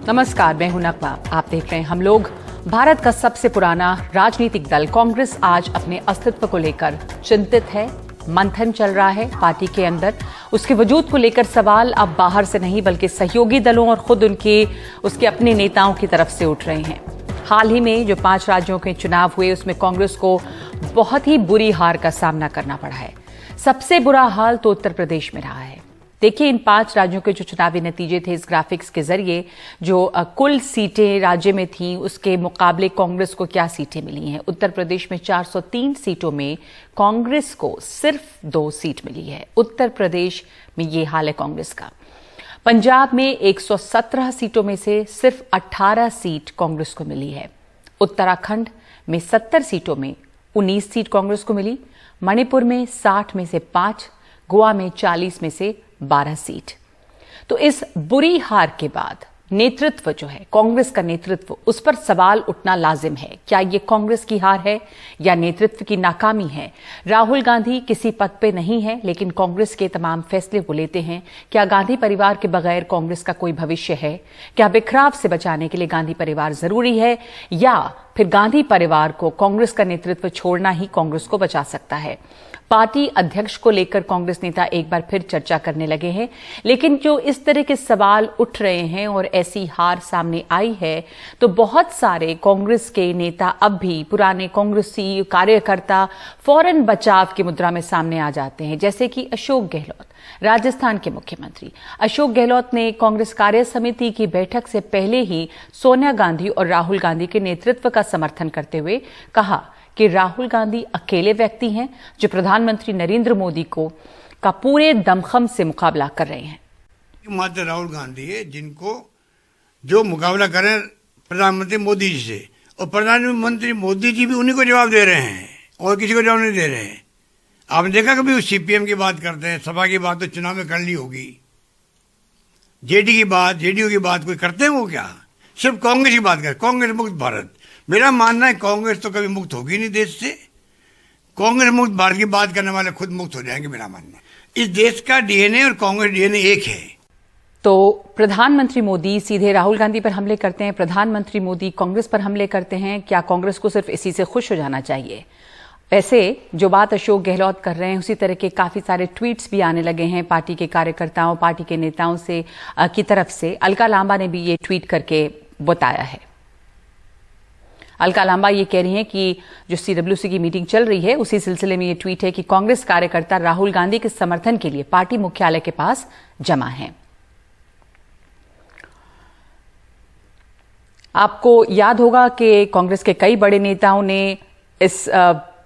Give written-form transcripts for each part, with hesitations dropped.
नमस्कार, मैं हूं नकवा। आप देख रहे हैं हम लोग। भारत का सबसे पुराना राजनीतिक दल कांग्रेस आज अपने अस्तित्व को लेकर चिंतित है। मंथन चल रहा है पार्टी के अंदर। उसके वजूद को लेकर सवाल अब बाहर से नहीं बल्कि सहयोगी दलों और खुद उसके अपने नेताओं की तरफ से उठ रहे हैं। हाल ही में जो 5 राज्यों के चुनाव हुए उसमें कांग्रेस को बहुत ही बुरी हार का सामना करना पड़ा है। सबसे बुरा हाल तो उत्तर प्रदेश में रहा है। देखिए, इन 5 राज्यों के जो चुनावी नतीजे थे इस ग्राफिक्स के जरिए, जो कुल सीटें राज्य में थीं उसके मुकाबले कांग्रेस को क्या सीटें मिली हैं। उत्तर प्रदेश में 403 सीटों में कांग्रेस को सिर्फ 2 सीट मिली है। उत्तर प्रदेश में ये हाल है कांग्रेस का। पंजाब में 117 सीटों में से सिर्फ 18 सीट कांग्रेस को मिली है। उत्तराखंड में 70 सीटों में 19 सीट कांग्रेस को मिली। मणिपुर में 60 में से 5, गोवा में 40 में से 12 सीट। तो इस बुरी हार के बाद नेतृत्व जो है, कांग्रेस का नेतृत्व, उस पर सवाल उठना लाजिम है। क्या ये कांग्रेस की हार है या नेतृत्व की नाकामी है? राहुल गांधी किसी पद पे नहीं है लेकिन कांग्रेस के तमाम फैसले वो लेते हैं। क्या गांधी परिवार के बगैर कांग्रेस का कोई भविष्य है? क्या बिखराव से बचाने के लिए गांधी परिवार जरूरी है या फिर गांधी परिवार को कांग्रेस का नेतृत्व छोड़ना ही कांग्रेस को बचा सकता है? पार्टी अध्यक्ष को लेकर कांग्रेस नेता एक बार फिर चर्चा करने लगे हैं। लेकिन जो इस तरह के सवाल उठ रहे हैं और ऐसी हार सामने आई है तो बहुत सारे कांग्रेस के नेता, अब भी पुराने कांग्रेसी कार्यकर्ता, फौरन बचाव की मुद्रा में सामने आ जाते हैं। जैसे कि अशोक गहलोत, राजस्थान के मुख्यमंत्री अशोक गहलोत ने कांग्रेस कार्य समिति की बैठक से पहले ही सोनिया गांधी और राहुल गांधी के नेतृत्व का समर्थन करते हुए कहा कि राहुल गांधी अकेले व्यक्ति हैं जो प्रधानमंत्री नरेंद्र मोदी का पूरे दमखम से मुकाबला कर रहे हैं। मात्र राहुल गांधी है जिनको जो मुकाबला करें प्रधानमंत्री मोदी जी से, और प्रधानमंत्री मोदी जी भी उन्हीं को जवाब दे रहे हैं और किसी को जवाब नहीं दे रहे हैं। आपने देखा कभी उस सीपीएम की बात करते हैं, सपा की बात तो चुनाव में कर ली होगी, जेडी की बात, जेडीयू की बात कोई करते हैं? वो क्या सिर्फ कांग्रेस की बात करें, कांग्रेस मुक्त भारत। मेरा मानना है कांग्रेस तो कभी मुक्त होगी नहीं देश से। कांग्रेस मुक्त भारत की बात करने वाले खुद मुक्त हो जाएंगे। मेरा मानना है इस देश का डीएनए और कांग्रेस डीएनए एक है। तो प्रधानमंत्री मोदी सीधे राहुल गांधी पर हमले करते हैं, प्रधानमंत्री मोदी कांग्रेस पर हमले करते हैं। क्या कांग्रेस को सिर्फ इसी से खुश हो जाना चाहिए? वैसे जो बात अशोक गहलोत कर रहे हैं उसी तरह के काफी सारे ट्वीट्स भी आने लगे हैं पार्टी के कार्यकर्ताओं, पार्टी के नेताओं से की तरफ से। अलका लांबा ने भी ये ट्वीट करके बताया है। अलका लांबा ये कह रही हैं कि जो सीडब्ल्यूसी की मीटिंग चल रही है उसी सिलसिले में ये ट्वीट है कि कांग्रेस कार्यकर्ता राहुल गांधी के समर्थन के लिए पार्टी मुख्यालय के पास जमा हैं। आपको याद होगा कि कांग्रेस के कई बड़े नेताओं ने इस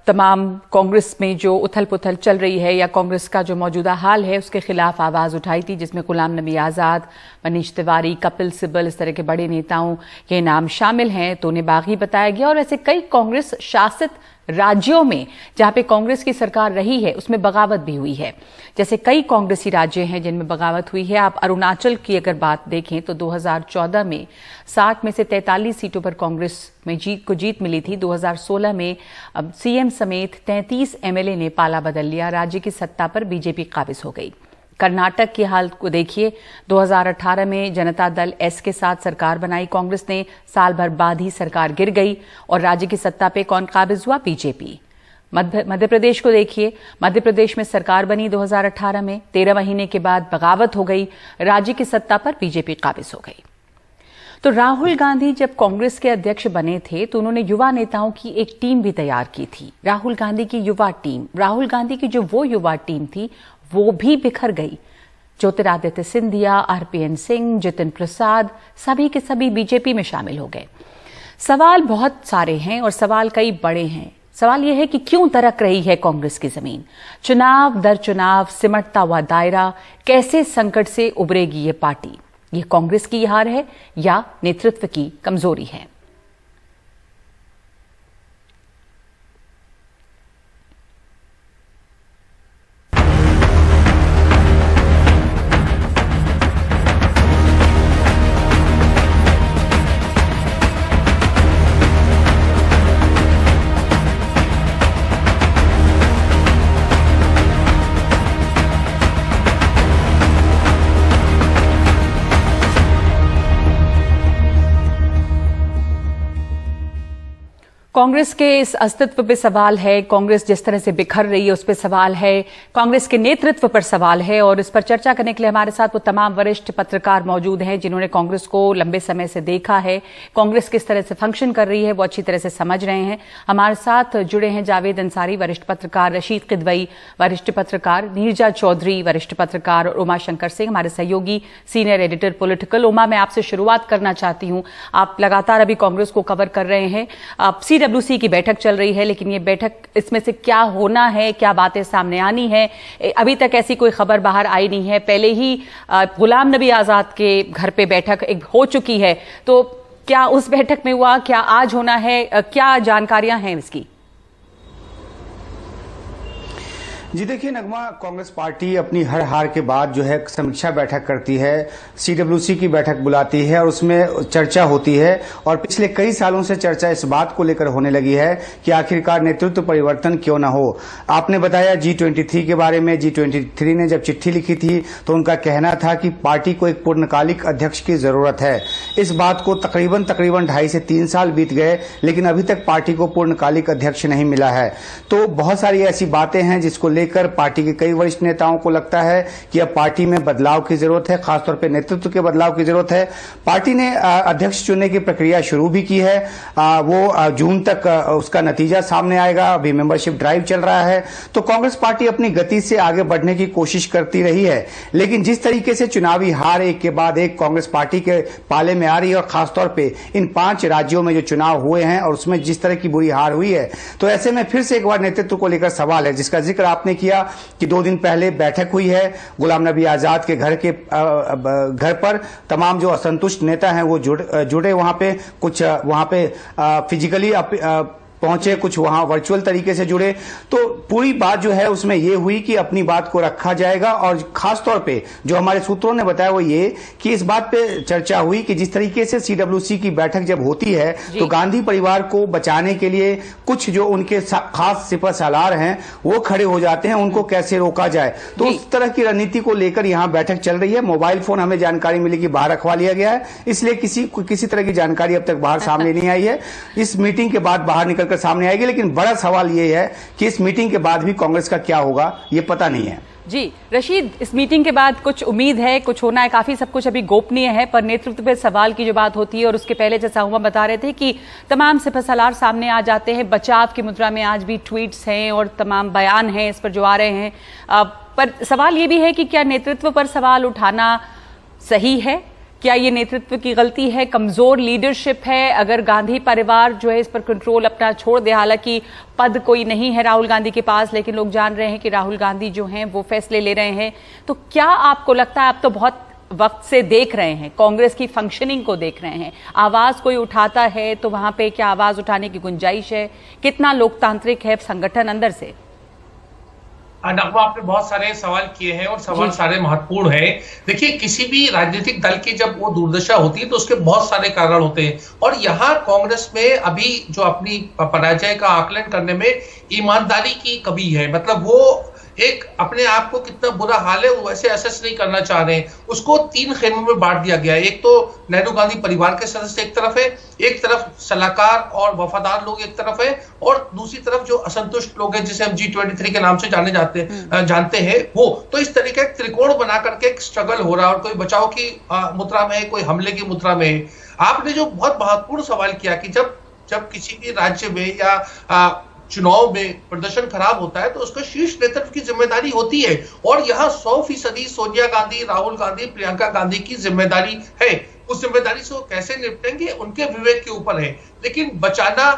तमाम कांग्रेस में जो उथल पुथल चल रही है या कांग्रेस का जो मौजूदा हाल है उसके खिलाफ आवाज उठाई थी, जिसमें गुलाम नबी आजाद, मनीष तिवारी, कपिल सिब्बल, इस तरह के बड़े नेताओं के नाम शामिल हैं। तो उन्हें बागी बताया गया। और ऐसे कई कांग्रेस शासित राज्यों में जहां पे कांग्रेस की सरकार रही है उसमें बगावत भी हुई है। जैसे कई कांग्रेसी राज्य हैं जिनमें बगावत हुई है। आप अरुणाचल की अगर बात देखें तो 2014 में 60 में से 43 सीटों पर कांग्रेस में जीत मिली थी। 2016 में सीएम समेत 33 एमएलए ने पाला बदल लिया। राज्य की सत्ता पर बीजेपी काबिज हो गई। कर्नाटक की हाल को देखिए, 2018 में जनता दल एस के साथ सरकार बनाई कांग्रेस ने, साल भर बाद ही सरकार गिर गई और राज्य की सत्ता पे कौन काबिज हुआ? बीजेपी। मध्य प्रदेश को देखिए, मध्य प्रदेश में सरकार बनी 2018 में, 13 महीने के बाद बगावत हो गई, राज्य की सत्ता पर बीजेपी काबिज हो गई। तो राहुल गांधी जब कांग्रेस के अध्यक्ष बने थे तो उन्होंने युवा नेताओं की एक टीम भी तैयार की थी। राहुल गांधी की युवा टीम, राहुल गांधी की जो वो युवा टीम थी वो भी बिखर गई। ज्योतिरादित्य सिंधिया, आरपीएन सिंह, जितिन प्रसाद, सभी के सभी बीजेपी में शामिल हो गए। सवाल बहुत सारे हैं और सवाल कई बड़े हैं। सवाल यह है कि क्यों दरक रही है कांग्रेस की जमीन? चुनाव दर चुनाव सिमटता हुआ दायरा, कैसे संकट से उबरेगी ये पार्टी? ये कांग्रेस की हार है या नेतृत्व की कमजोरी है? कांग्रेस के इस अस्तित्व पे सवाल है, कांग्रेस जिस तरह से बिखर रही है उस पर सवाल है, कांग्रेस के नेतृत्व पर सवाल है और इस पर चर्चा करने के लिए हमारे साथ वो तमाम वरिष्ठ पत्रकार मौजूद हैं जिन्होंने कांग्रेस को लंबे समय से देखा है, कांग्रेस किस तरह से फंक्शन कर रही है वो अच्छी तरह से समझ रहे हैं। हमारे साथ जुड़े हैं जावेद अंसारी वरिष्ठ पत्रकार, रशीद किदवई वरिष्ठ पत्रकार, नीरजा चौधरी वरिष्ठ पत्रकार और उमा शंकर सिंह हमारे सहयोगी सीनियर एडिटर पॉलिटिकल। उमा, मैं आपसे शुरुआत करना चाहती हूं, आप लगातार अभी कांग्रेस को कवर कर रहे हैं। CWC की बैठक चल रही है, लेकिन ये बैठक, इसमें से क्या होना है, क्या बातें सामने आनी है, अभी तक ऐसी कोई खबर बाहर आई नहीं है। पहले ही गुलाम नबी आजाद के घर पे बैठक एक हो चुकी है, तो क्या उस बैठक में हुआ, क्या आज होना है, क्या जानकारियां हैं इसकी? जी देखिए नगमा, कांग्रेस पार्टी अपनी हर हार के बाद जो है समीक्षा बैठक करती है, CWC की बैठक बुलाती है और उसमें चर्चा होती है। और पिछले कई सालों से चर्चा इस बात को लेकर होने लगी है कि आखिरकार नेतृत्व परिवर्तन क्यों ना हो। आपने बताया G23 के बारे में। G23 ने जब चिट्ठी लिखी थी तो उनका कहना था कि पार्टी को एक पूर्णकालिक अध्यक्ष की जरूरत है। इस बात को तकरीबन 2.5 से 3 साल बीत गए, लेकिन अभी तक पार्टी को पूर्णकालिक अध्यक्ष नहीं मिला है। तो बहुत सारी ऐसी बातें हैं जिसको लेकर पार्टी के कई वरिष्ठ नेताओं को लगता है कि अब पार्टी में बदलाव की जरूरत है, खासतौर पर नेतृत्व के बदलाव की जरूरत है। पार्टी ने अध्यक्ष चुनने की प्रक्रिया शुरू भी की है, वो जून तक उसका नतीजा सामने आएगा। अभी मेंबरशिप ड्राइव चल रहा है। तो कांग्रेस पार्टी अपनी गति से आगे बढ़ने की कोशिश करती रही है, लेकिन जिस तरीके से चुनावी हार एक के बाद एक कांग्रेस पार्टी के पाले में आ रही है और खासतौर पर इन 5 राज्यों में जो चुनाव हुए हैं और उसमें जिस तरह की बुरी हार हुई है, तो ऐसे में फिर से एक बार नेतृत्व को लेकर सवाल है, जिसका जिक्र आपने किया कि 2 दिन पहले बैठक हुई है गुलाम नबी आजाद के घर पर। तमाम जो असंतुष्ट नेता हैं वो जुड़े वहां पे, कुछ वहां पे फिजिकली पहुंचे, कुछ वहां वर्चुअल तरीके से जुड़े। तो पूरी बात जो है उसमें यह हुई कि अपनी बात को रखा जाएगा। और खासतौर पे जो हमारे सूत्रों ने बताया वो ये कि इस बात पे चर्चा हुई कि जिस तरीके से CWC की बैठक जब होती है तो गांधी परिवार को बचाने के लिए कुछ जो उनके खास सिपह सालार हैं वो खड़े हो जाते हैं, उनको कैसे रोका जाए। तो उस तरह की रणनीति को लेकर यहां बैठक चल रही है। मोबाइल फोन हमें जानकारी मिली कि बाहर रखवा लिया गया है, इसलिए किसी तरह की जानकारी अब तक बाहर सामने नहीं आई है। इस मीटिंग के बाद बाहर निकल सामने आएगी, लेकिन बड़ा सवाल यह है कि इस मीटिंग के बाद भी कांग्रेस का क्या होगा ये पता नहीं है। जी रशीद, इस मीटिंग के बाद कुछ उम्मीद है, कुछ होना है, काफी सब कुछ अभी गोपनीय है, पर नेतृत्व पे सवाल की जो बात होती है और उसके पहले जैसा हुआ बता रहे थे कि तमाम सिपहसालार सामने आ जाते हैं, बचाव की मुद्रा में आज भी ट्वीट्स हैं और तमाम बयान हैं इस पर जो आ रहे हैं। पर सवाल ये भी है कि क्या नेतृत्व पर सवाल उठाना सही है? क्या ये नेतृत्व की गलती है, कमजोर लीडरशिप है? अगर गांधी परिवार जो है इस पर कंट्रोल अपना छोड़ दे, हालांकि पद कोई नहीं है राहुल गांधी के पास, लेकिन लोग जान रहे हैं कि राहुल गांधी जो हैं वो फैसले ले रहे हैं, तो क्या आपको लगता है, आप तो बहुत वक्त से देख रहे हैं, कांग्रेस की फंक्शनिंग को देख रहे हैं, आवाज कोई उठाता है तो वहां पे क्या आवाज उठाने की गुंजाइश है? कितना लोकतांत्रिक है संगठन अंदर से? नगमा, आपने बहुत सारे सवाल किए हैं और सवाल सारे महत्वपूर्ण हैं। देखिए, किसी भी राजनीतिक दल की जब वो दुर्दशा होती है तो उसके बहुत सारे कारण होते हैं, और यहाँ कांग्रेस में अभी जो अपनी पराजय का आकलन करने में ईमानदारी की कमी है। मतलब वो एक अपने आप को कितना बुरा हाल है वैसे असेस नहीं करना चाह रहे हैं। उसको 3 खेमों में बांट दिया गया है। एक तो नेहरू गांधी परिवार के सदस्य एक तरफ है, एक तरफ सलाहकार और वफादार लोग एक तरफ है, और दूसरी तरफ जो असंतुष्ट लोग हैं जिसे हम G23 के नाम से जानते हैं वो। तो इस तरीके का त्रिकोण बना करके एक स्ट्रगल हो रहा है, और कोई बचाव की मुद्रा में है, कोई हमले की मुद्रा में है। आपने जो बहुत महत्वपूर्ण सवाल किया कि जब किसी भी राज्य में या चुनाव में प्रदर्शन खराब होता है तो उसका शीर्ष नेतृत्व की जिम्मेदारी होती है, और यहाँ 100% सोनिया गांधी, राहुल गांधी, प्रियंका गांधी की जिम्मेदारी है। उस जिम्मेदारी से वो कैसे निपटेंगे उनके विवेक के ऊपर है। लेकिन बचाना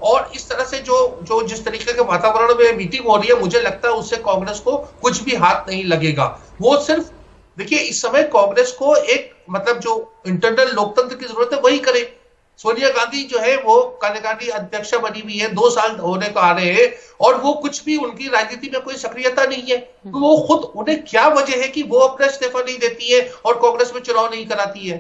और इस तरह से जो जिस तरीके के वातावरण में मीटिंग हो रही है, मुझे लगता है उससे कांग्रेस को कुछ भी हाथ नहीं लगेगा। वो सिर्फ देखिए, इस समय कांग्रेस को एक मतलब जो इंटरनल लोकतंत्र की जरूरत है वही करे। सोनिया गांधी जो है वो कार्यकारी अध्यक्ष बनी हुई है, 2 साल होने को आ रहे हैं, और वो कुछ भी, उनकी राजनीति में कोई सक्रियता नहीं है। तो वो खुद, उन्हें क्या वजह है कि वो अपना इस्तीफा नहीं देती है और कांग्रेस में चुनाव नहीं कराती है?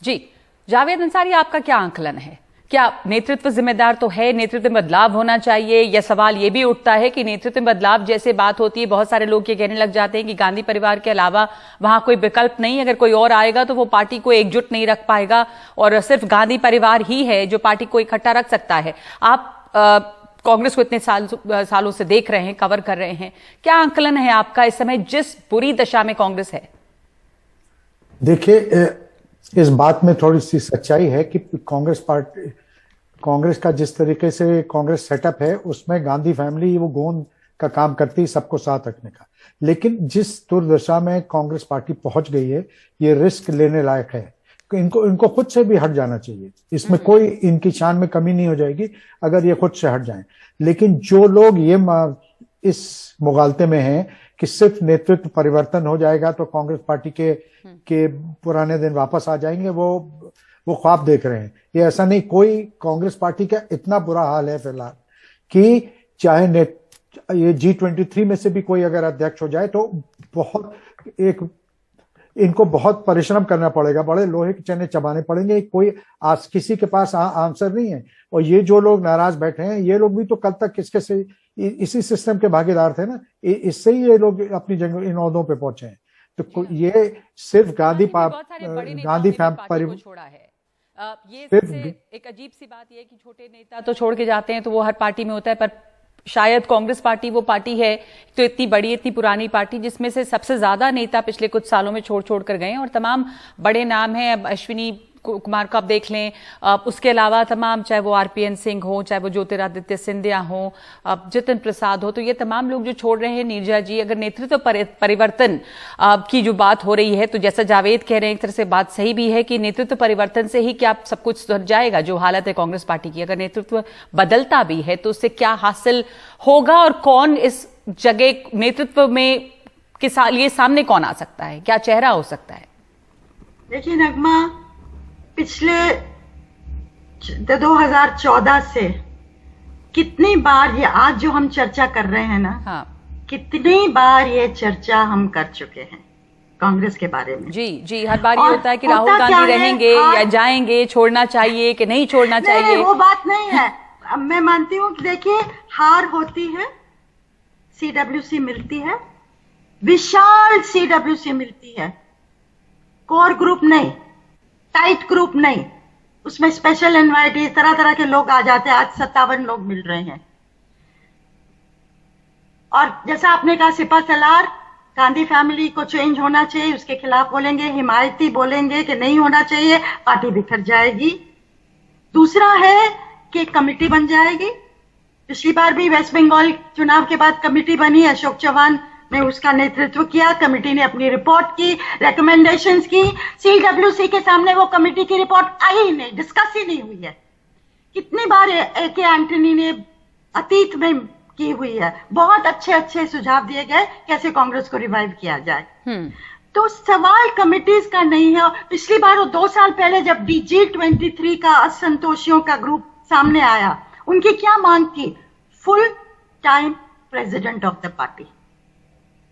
जी जावेद अंसारी, आपका क्या आंकलन है? क्या नेतृत्व जिम्मेदार तो है, नेतृत्व में बदलाव होना चाहिए? या सवाल ये भी उठता है कि नेतृत्व में बदलाव जैसे बात होती है, बहुत सारे लोग ये कहने लग जाते हैं कि गांधी परिवार के अलावा वहां कोई विकल्प नहीं, अगर कोई और आएगा तो वो पार्टी को एकजुट नहीं रख पाएगा और सिर्फ गांधी परिवार ही है जो पार्टी को इकट्ठा रख सकता है। आप कांग्रेस को इतने सालों से देख रहे हैं, कवर कर रहे हैं, क्या आंकलन है आपका इस समय जिस बुरी दशा में कांग्रेस है? देखिए, इस बात में थोड़ी सी सच्चाई है कि कांग्रेस का जिस तरीके से कांग्रेस सेटअप है उसमें गांधी फैमिली वो गोंद का काम करती है सबको साथ रखने का, लेकिन जिस दुर्दशा में कांग्रेस पार्टी पहुंच गई है ये रिस्क लेने लायक है। इनको खुद से भी हट जाना चाहिए, इसमें कोई इनकी शान में कमी नहीं हो जाएगी अगर ये खुद से हट जाएं। लेकिन जो लोग ये इस मुगालते में हैं कि सिर्फ नेतृत्व परिवर्तन हो जाएगा तो कांग्रेस पार्टी के पुराने दिन वापस आ जाएंगे, वो ख्वाब देख रहे हैं। ये ऐसा नहीं, कोई कांग्रेस पार्टी का इतना बुरा हाल है फिलहाल कि चाहे ये G23 में से भी कोई अगर अध्यक्ष हो जाए तो इनको बहुत परिश्रम करना पड़ेगा, बड़े लोहे के चने चबाने पड़ेंगे, कोई किसी के पास आंसर नहीं है। और ये जो लोग नाराज बैठे हैं ये लोग भी तो कल तक किसके से इसी सिस्टम के भागीदार थे ना, इससे ही ये लोग अपनी जगह इन ओहदों पे पहुंचे हैं। तो ये सिर्फ गांधी परिवार छोड़ा है। ये सबसे एक अजीब सी बात यह है कि छोटे नेता तो छोड़ के जाते हैं तो वो हर पार्टी में होता है, पर शायद कांग्रेस पार्टी वो पार्टी है तो इतनी बड़ी इतनी पुरानी पार्टी जिसमें से सबसे ज्यादा नेता पिछले कुछ सालों में छोड़ कर गए और तमाम बड़े नाम हैं। अब अश्विनी कुमार को आप देख लें, उसके अलावा तमाम, चाहे वो RPN सिंह हो, चाहे वो ज्योतिरादित्य सिंधिया हो, जितिन प्रसाद हो, तो ये तमाम लोग जो छोड़ रहे हैं, नीरजा जी, अगर नेतृत्व परिवर्तन की जो बात हो रही है तो जैसा जावेद कह रहे हैं एक तरह से बात सही भी है कि नेतृत्व परिवर्तन से ही क्या सब कुछ सुधर जाएगा। जो हालत है कांग्रेस पार्टी की, अगर नेतृत्व बदलता भी है तो उससे क्या हासिल होगा और कौन इस जगह नेतृत्व में के लिए सामने कौन आ सकता है, क्या चेहरा हो सकता है? देखिए नगमा, पिछले 2014 से कितनी बार ये आज जो हम चर्चा कर रहे हैं ना, हाँ, कितनी बार ये चर्चा हम कर चुके हैं कांग्रेस के बारे में। जी, हर बार ये होता है कि राहुल गांधी रहेंगे या जाएंगे, छोड़ना चाहिए कि नहीं छोड़ना चाहिए। नहीं, वो बात नहीं है। अब मैं मानती हूँ कि देखिए, हार होती है, CWC मिलती है, विशाल CWC मिलती है, कोर ग्रुप नहीं, टाइट ग्रुप नहीं, उसमें स्पेशल इनवाइटीज तरह तरह के लोग आ जाते हैं। आज 57 लोग मिल रहे हैं। और जैसा आपने कहा, सिपा सलार, गांधी फैमिली को चेंज होना चाहिए, उसके खिलाफ बोलेंगे, हिमायती बोलेंगे कि नहीं होना चाहिए, पार्टी बिखर जाएगी। दूसरा है कि कमेटी बन जाएगी। पिछली बार भी वेस्ट बंगाल चुनाव के बाद कमेटी बनी, अशोक चौहान ने उसका नेतृत्व किया, कमेटी ने अपनी रिपोर्ट की, रिकमेंडेशंस की, CWC के सामने वो कमेटी की रिपोर्ट आई ही नहीं, डिस्कस ही नहीं हुई है। कितनी बार AK एंटनी ने अतीत में की हुई है, बहुत अच्छे सुझाव दिए गए कैसे कांग्रेस को रिवाइव किया जाए। तो सवाल कमिटीज का नहीं है। पिछली बार, 2 साल पहले जब G23 का असंतोषियों का ग्रुप सामने आया, उनकी क्या मांग थी? Full time president of the party.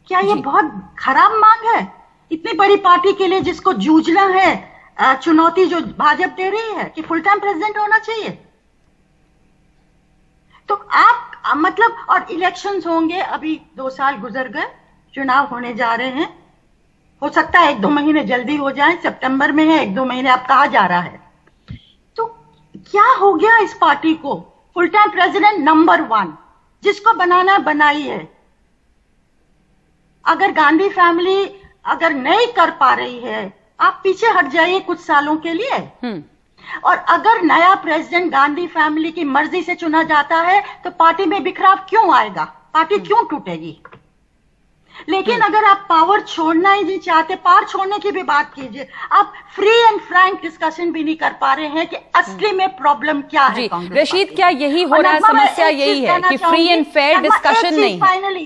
क्या ये बहुत खराब मांग है इतनी बड़ी पार्टी के लिए जिसको जूझना है? चुनौती जो भाजपा दे रही है कि फुल टाइम प्रेसिडेंट होना चाहिए। तो आप मतलब, और इलेक्शंस होंगे, अभी 2 साल गुजर गए, चुनाव होने जा रहे हैं, हो सकता है 1-2 महीने जल्दी हो जाए, सितंबर में है, 1-2 महीने आप कहा जा रहा है। तो क्या हो गया इस पार्टी को? फुल टाइम प्रेसिडेंट नंबर 1 जिसको बनाना बनाई है। अगर गांधी फैमिली अगर नहीं कर पा रही है, आप पीछे हट जाइए कुछ सालों के लिए। और अगर नया प्रेसिडेंट गांधी फैमिली की मर्जी से चुना जाता है तो पार्टी में बिखराव क्यों आएगा? पार्टी क्यों टूटेगी? लेकिन अगर आप पावर छोड़ना ही नहीं चाहते, पावर छोड़ने की भी बात कीजिए। आप फ्री एंड फ्रैंक डिस्कशन भी नहीं कर पा रहे हैं कि असली में प्रॉब्लम क्या है। रशीद, क्या यही हो रहा है? समस्या यही है कि फ्री एंड फेयर डिस्कशन नहीं।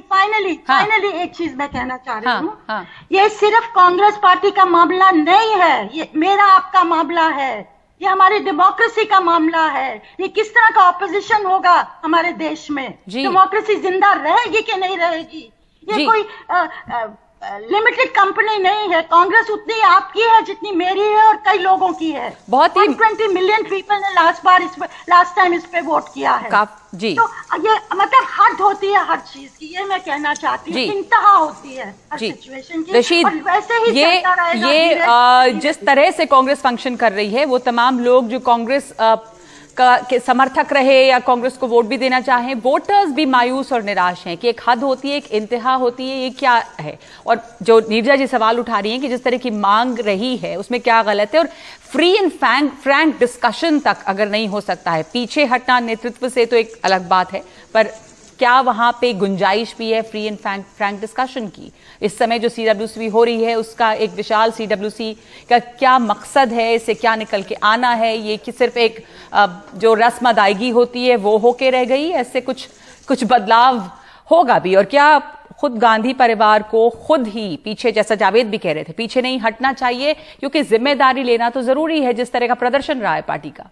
फाइनली एक चीज मैं कहना चाह रही हूँ, ये सिर्फ कांग्रेस पार्टी का मामला नहीं है, ये मेरा आपका मामला है, ये हमारी डेमोक्रेसी का मामला है। ये किस तरह का ऑपोजिशन होगा हमारे देश में? डेमोक्रेसी जिंदा रहेगी कि नहीं रहेगी? ये कोई लिमिटेड कंपनी नहीं है। कांग्रेस उतनी आपकी है जितनी मेरी है और कई लोगों की है। बहुत ही 120 मिलियन पीपल ने लास्ट टाइम इस पे वोट किया है। जी तो ये मतलब हद होती है हर चीज की, ये मैं कहना चाहती हूँ। इंतहा होती है हर सिचुएशन की। रशीद, और वैसे ही चलता रहेगा। ये जिस तरह से कांग्रेस फंक्शन कर रही है, वो तमाम लोग जो कांग्रेस के समर्थक रहे या कांग्रेस को वोट भी देना चाहें, वोटर्स भी मायूस और निराश हैं कि एक हद होती है, एक इंतहा होती है, ये क्या है? और जो नीरजा जी सवाल उठा रही हैं कि जिस तरह की मांग रही है उसमें क्या गलत है, और फ्री एंड फ्रैंक डिस्कशन तक अगर नहीं हो सकता है, पीछे हटना नेतृत्व से तो एक अलग बात है, पर क्या वहां पे गुंजाइश भी है फ्री एंड फ्रैंक डिस्कशन की? इस समय जो सीडब्ल्यूसी हो रही है उसका एक विशाल सीडब्ल्यूसी का क्या मकसद है, इससे क्या निकल के आना है? ये कि सिर्फ एक जो रस्म अदायगी होती है वो होके रह गई, ऐसे कुछ बदलाव होगा भी? और क्या खुद गांधी परिवार को खुद ही पीछे, जैसा जावेद भी कह रहे थे, पीछे नहीं हटना चाहिए, क्योंकि जिम्मेदारी लेना तो जरूरी है जिस तरह का प्रदर्शन रहा है पार्टी का?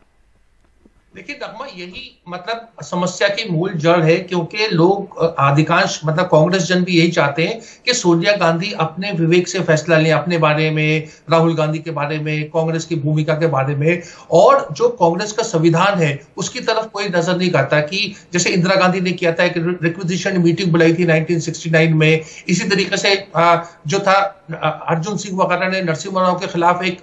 देखिए नगमा, यही मतलब समस्या की मूल जड़ है, क्योंकि लोग अधिकांश मतलब कांग्रेस जन भी यही चाहते हैं कि सोनिया गांधी अपने विवेक से फैसला लें अपने बारे में, राहुल गांधी के बारे में, कांग्रेस की भूमिका के बारे में, और जो कांग्रेस का संविधान है उसकी तरफ कोई नजर नहीं करता। कि जैसे इंदिरा गांधी ने किया था, एक रिक्विजिशन मीटिंग बुलाई थी 1969 में, इसी तरीके से जो था अर्जुन सिंह वगैरह ने नरसिम्हा राव के खिलाफ एक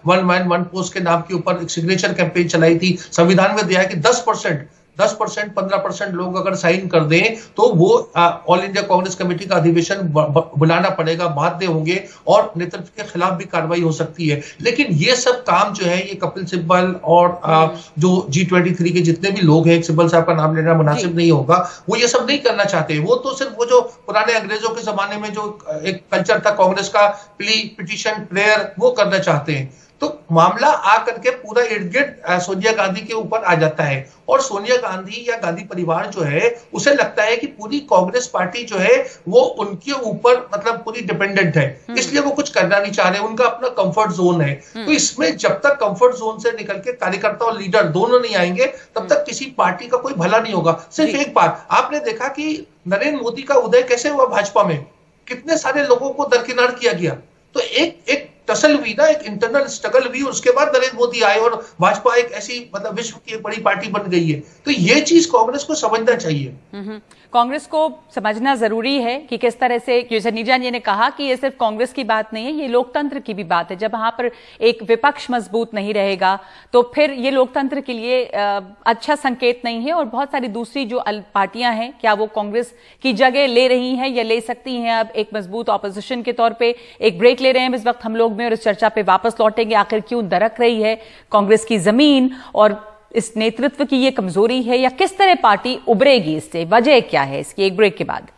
वन मैन वन पोस्ट के नाम के ऊपर एक सिग्नेचर कैंपेन चलाई थी। संविधान में दिया है कि 10%, 15% लोग अगर साइन कर दें तो वो ऑल इंडिया कांग्रेस कमेटी का अधिवेशन बुलाना पड़ेगा, बाध्य होंगे और नेतृत्व के खिलाफ भी कार्रवाई हो सकती है। लेकिन ये सब काम जो है, ये कपिल सिब्बल और जो G23 के जितने भी लोग हैं, सिब्बल साहब का नाम लेना मुनासिब नहीं होगा, वो ये सब नहीं करना चाहते। वो तो सिर्फ वो जो पुराने अंग्रेजों के जमाने में जो एक कल्चर था कांग्रेस का, प्ली, पिटीशन, प्रेयर, वो करना चाहते हैं। तो मामला आकर के पूरा इर्द गिर्द सोनिया गांधी के ऊपर आ जाता है, और सोनिया गांधी या गांधी परिवार जो है उसे लगता है कि पूरी कांग्रेस पार्टी जो है वो उनके ऊपर मतलब पूरी डिपेंडेंट है, इसलिए वो कुछ करना नहीं चाह रहे, उनका अपना कंफर्ट जोन है। तो इसमें जब तक कंफर्ट जोन से निकल के कार्यकर्ता और लीडर दोनों नहीं आएंगे तब तक किसी पार्टी का कोई भला नहीं होगा। सिर्फ एक बात आपने देखा कि नरेंद्र मोदी का उदय कैसे हुआ, भाजपा में कितने सारे लोगों को दरकिनार किया गया। तो एक टसल हुई ना, एक इंटरनल स्ट्रगल हुई, और उसके बाद नरेंद्र मोदी आए और भाजपा एक ऐसी मतलब विश्व की एक बड़ी पार्टी बन गई है। तो ये चीज कांग्रेस को समझना चाहिए। कांग्रेस को समझना जरूरी है कि किस तरह से, जैसे नीरजा जी ने कहा कि ये सिर्फ कांग्रेस की बात नहीं है, ये लोकतंत्र की भी बात है। जब वहां पर एक विपक्ष मजबूत नहीं रहेगा तो फिर ये लोकतंत्र के लिए अच्छा संकेत नहीं है। और बहुत सारी दूसरी जो पार्टियां हैं, क्या वो कांग्रेस की जगह ले रही हैं या ले सकती हैं अब एक मजबूत ऑपोजिशन के तौर पर? एक ब्रेक ले रहे हैं इस वक्त हम लोग में, और इस चर्चा पे वापस लौटेंगे। आखिर क्यों दरक रही है कांग्रेस की जमीन, और इस नेतृत्व की ये कमजोरी है, या किस तरह पार्टी उभरेगी इससे, वजह क्या है इसकी? एक ब्रेक के बाद।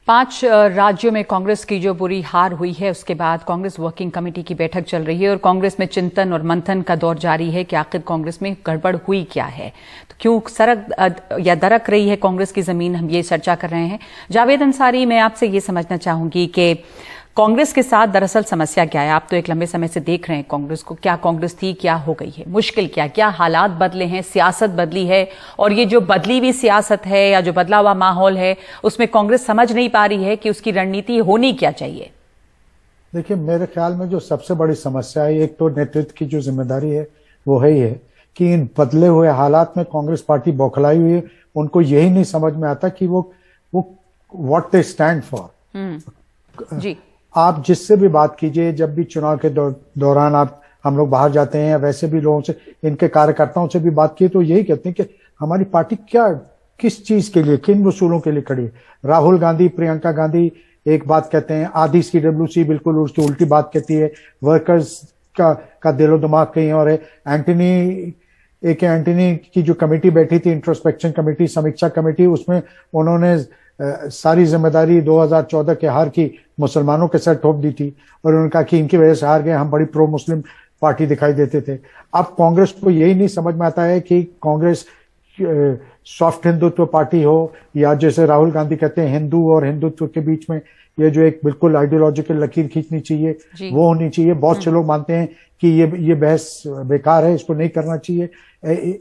पांच राज्यों में कांग्रेस की जो बुरी हार हुई है, उसके बाद कांग्रेस वर्किंग कमेटी की बैठक चल रही है और कांग्रेस में चिंतन और मंथन का दौर जारी है कि आखिर कांग्रेस में गड़बड़ हुई क्या है, तो क्यों सरक या दरक रही है कांग्रेस की जमीन, हम ये चर्चा कर रहे हैं। जावेद अंसारी, मैं आपसे ये समझना चाहूंगी कि कांग्रेस के साथ दरअसल समस्या क्या है? आप तो एक लंबे समय से देख रहे हैं कांग्रेस को, क्या कांग्रेस थी, क्या हो गई है, मुश्किल क्या हालात बदले हैं, सियासत बदली है, और ये जो बदली हुई सियासत है या जो बदला हुआ माहौल है उसमें कांग्रेस समझ नहीं पा रही है कि उसकी रणनीति होनी क्या चाहिए? देखिए, मेरे ख्याल में जो सबसे बड़ी समस्या है, एक तो नेतृत्व की जो जिम्मेदारी है वो है ही है कि इन बदले हुए हालात में कांग्रेस पार्टी बौखलाई हुई है। उनको यही नहीं समझ में आता कि वो व्हाट दे स्टैंड फॉर। जी, आप जिससे भी बात कीजिए, जब भी चुनाव के दौरान हम लोग बाहर जाते हैं, या वैसे भी लोगों से, इनके कार्यकर्ताओं से भी बात की, तो यही कहते हैं कि हमारी पार्टी किस चीज के लिए, किन उसूलों के लिए खड़ी है। राहुल गांधी, प्रियंका गांधी एक बात कहते हैं, आधी सीडब्ल्यूसी बिल्कुल उसकी उल्टी बात कहती है, वर्कर्स का दिलो दिमाग कहीं और है। एंटनी की जो कमेटी बैठी थी, इंट्रोस्पेक्शन कमेटी, समीक्षा कमेटी, उसमें उन्होंने सारी जिम्मेदारी 2014 के हार की मुसलमानों के सर ठोप दी थी और उन्होंने कहा कि इनकी वजह से हार गए, हम बड़ी प्रो मुस्लिम पार्टी दिखाई देते थे। अब कांग्रेस को यही नहीं समझ में आता है कि कांग्रेस सॉफ्ट हिंदुत्व पार्टी हो, या जैसे राहुल गांधी कहते हैं हिंदू और हिंदुत्व के बीच में ये जो एक बिल्कुल आइडियोलॉजिकल लकीर खींचनी चाहिए वो होनी चाहिए। बहुत से लोग मानते हैं कि ये बहस बेकार है, इसको नहीं करना चाहिए।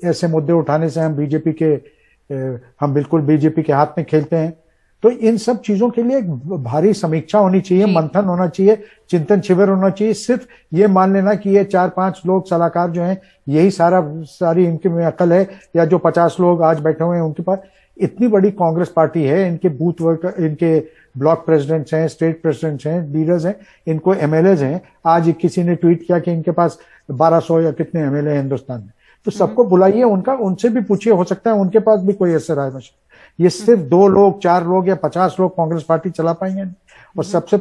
ऐसे मुद्दे उठाने से हम बिल्कुल बीजेपी के हाथ में खेलते हैं। तो इन सब चीजों के लिए एक भारी समीक्षा होनी चाहिए, मंथन होना चाहिए, चिंतन शिविर होना चाहिए। सिर्फ ये मान लेना कि ये 4-5 लोग सलाहकार जो हैं यही सारी इनके में अकल है, या जो 50 लोग आज बैठे हुए हैं उनके पास इतनी बड़ी कांग्रेस पार्टी है, इनके बूथ वर्कर, इनके ब्लॉक प्रेसिडेंट्स हैं, स्टेट प्रेसिडेंट्स हैं, लीडर्स हैं, इनको एमएलएज हैं। आज किसी ने ट्वीट किया कि इनके पास 1200 या कितने एमएलए हैं हिंदुस्तान में। तो सबको बुलाइए, उनसे भी पूछिए, हो सकता है उनके पास भी कोई ऐसा राय मशवरा। ये सिर्फ 2 लोग, 4 लोग या 50 लोग कांग्रेस पार्टी चला पाएंगे। और सबसे